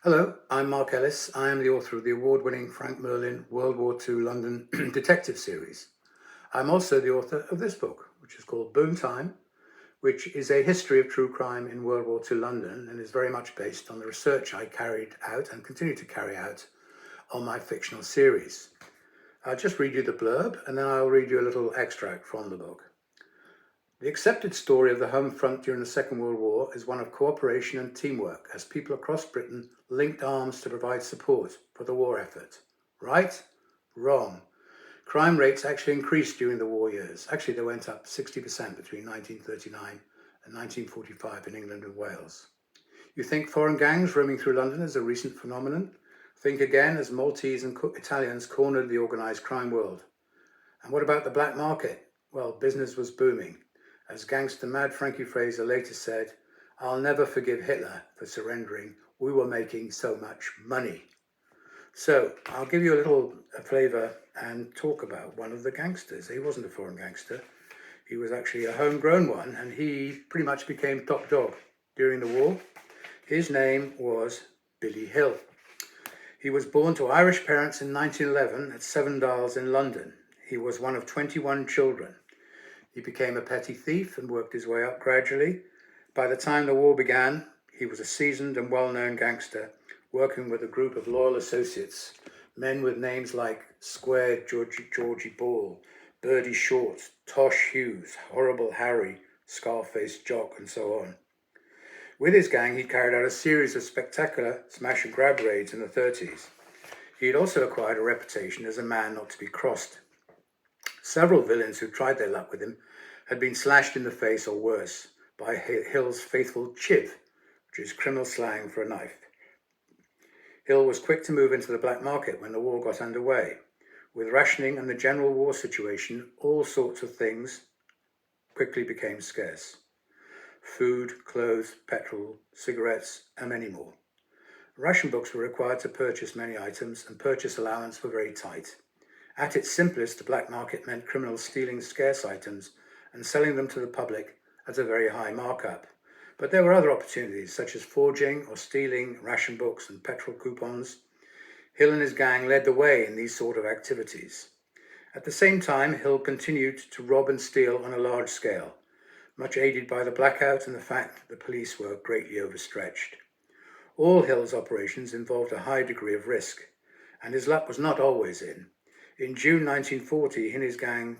Hello, I'm Mark Ellis. I am the author of the award-winning Frank Merlin World War II London detective series. I'm also the author of this book, which is called Boom Time, which is a history of true crime in World War II London and is very much based on the research I carried out and continue to carry out on my fictional series. I'll just read you the blurb and then I'll read you a little extract from the book. The accepted story of the home front during the Second World War is one of cooperation and teamwork as people across Britain linked arms to provide support for the war effort. Right? Wrong. Crime rates actually increased during the war years. Actually, they went up 60% between 1939 and 1945 in England and Wales. You think foreign gangs roaming through London is a recent phenomenon? Think again as Maltese and Italians cornered the organised crime world. And what about the black market? Well, business was booming. As gangster Mad Frankie Fraser later said, "I'll never forgive Hitler for surrendering. We were making so much money." So I'll give you a little flavour and talk about one of the gangsters. He wasn't a foreign gangster. He was actually a homegrown one, and he pretty much became top dog during the war. His name was Billy Hill. He was born to Irish parents in 1911 at Seven Dials in London. He was one of 21 children. He became a petty thief and worked his way up gradually. By the time the war began, he was a seasoned and well-known gangster, working with a group of loyal associates, men with names like Square Georgie Ball, Birdie Short, Tosh Hughes, Horrible Harry, Scarface Jock, and so on. With his gang, he carried out a series of spectacular smash and grab raids in the 30s. He had also acquired a reputation as a man not to be crossed. Several villains who tried their luck with him had been slashed in the face or worse by Hill's faithful chiv, which is criminal slang for a knife. Hill was quick to move into the black market when the war got underway. With rationing and the general war situation, all sorts of things quickly became scarce. Food, clothes, petrol, cigarettes, and many more. Ration books were required to purchase many items, and purchase allowance were very tight. At its simplest, the black market meant criminals stealing scarce items and selling them to the public at a very high markup. But there were other opportunities, such as forging or stealing ration books and petrol coupons. Hill and his gang led the way in these sort of activities. At the same time, Hill continued to rob and steal on a large scale, much aided by the blackout and the fact that the police were greatly overstretched. All Hill's operations involved a high degree of risk, and his luck was not always in. In June 1940, he and his gang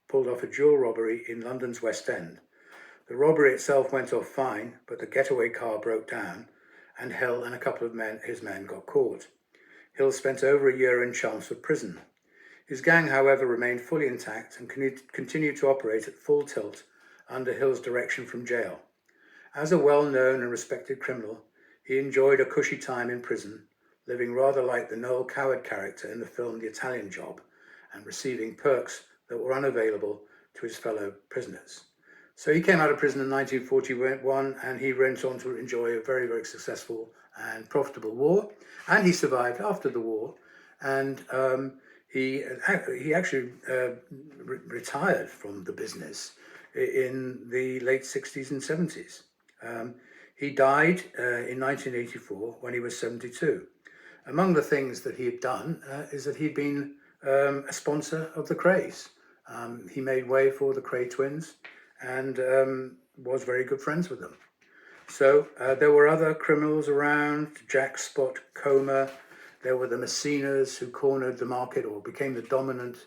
pulled off a dual robbery in London's West End. The robbery itself went off fine, but the getaway car broke down, and Hill and a couple of his men got caught. Hill spent over a year in Chelmsford prison. His gang, however, remained fully intact and continued to operate at full tilt under Hill's direction from jail. As a well-known and respected criminal, he enjoyed a cushy time in prison, living rather like the Noel Coward character in the film The Italian Job, and receiving perks that were unavailable to his fellow prisoners. So he came out of prison in 1941 and he went on to enjoy a very, very successful and profitable war. And he survived after the war, and he actually retired from the business in the late 60s and 70s. He died in 1984 when he was 72. Among the things that he had done is that he'd been a sponsor of the Krays. He made way for the Kray twins and was very good friends with them. So there were other criminals around, Jack Spot, Coma. There were the Messinas who cornered the market or became the dominant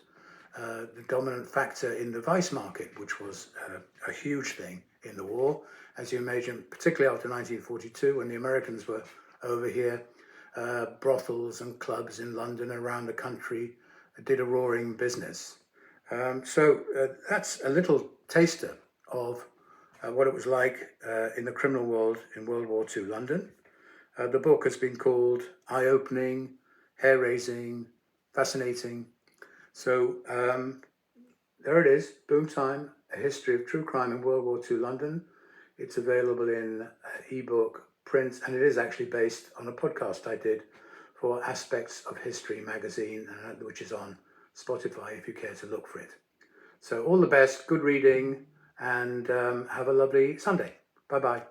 factor in the vice market, which was a huge thing in the war. As you imagine, particularly after 1942, when the Americans were over here, brothels and clubs in London and around the country did a roaring business. So that's a little taster of what it was like in the criminal world in World War II London. The book has been called eye-opening, hair-raising, fascinating. So there it is, Boom Time, A History of True Crime in World War II London. It's available in ebook, print, and it is actually based on a podcast I did for Aspects of History magazine, which is on Spotify if you care to look for it. So all the best, good reading, and have a lovely Sunday. Bye-bye.